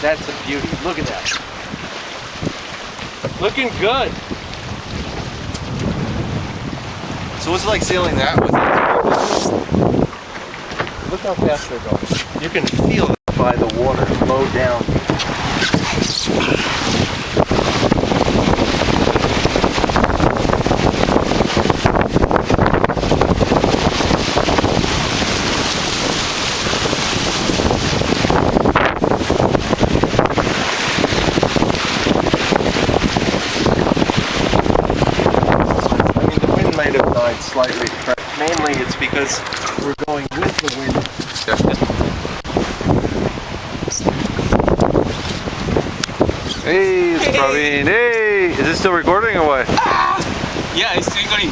That's a beauty. Look at that. Looking good. So what's it like sailing that with it? Look how fast they're going. You can feel it by the water low down. Might have died slightly. Mainly it's because we're going with the wind. Hey, it's Prabin. Hey, is it still recording or what? Yeah, it's recording.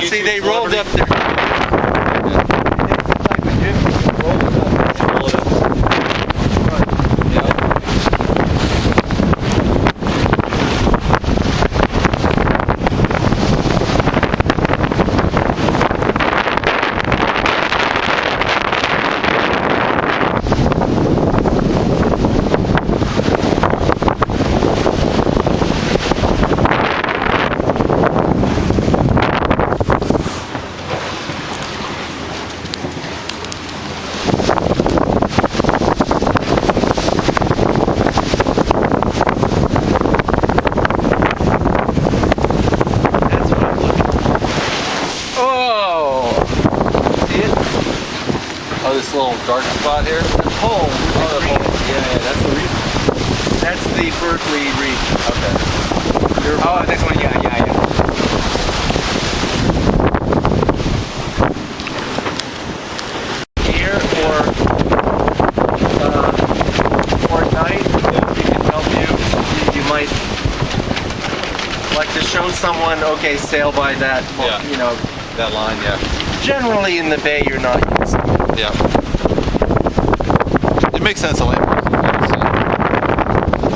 See, they rolled up there. This little dark spot here? Hole. Oh, the hole. Yeah, that's the reef. That's the Berkeley reef. Okay. Oh, this one, yeah. Here or night, we can help you. You might like to show someone, okay, sail by that, Yeah. you know. That line, yeah. Generally in the bay, you're not using it. Yeah. It makes sense to land.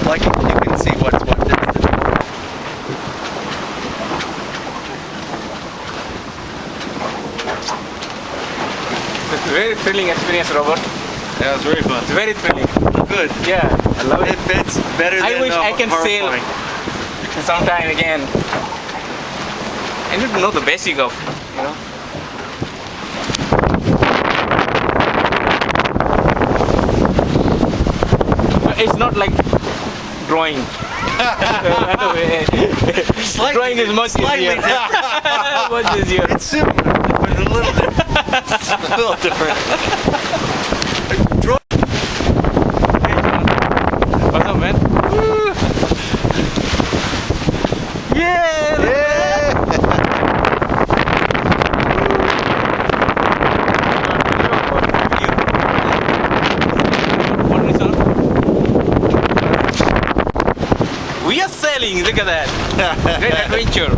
Like you can see what's what. It's a very thrilling experience, Robert. Yeah, it's very fun. It's very thrilling. Good. Yeah, I love it. It's better I than wish I can sail horrifying. sometime again. I need to know the basic of, you know. It's not like drawing. Drawing is much easier. Much easier. It's similar, but a little different. A little different. What's up, man? Yeah! We are sailing, look at that. Great adventure.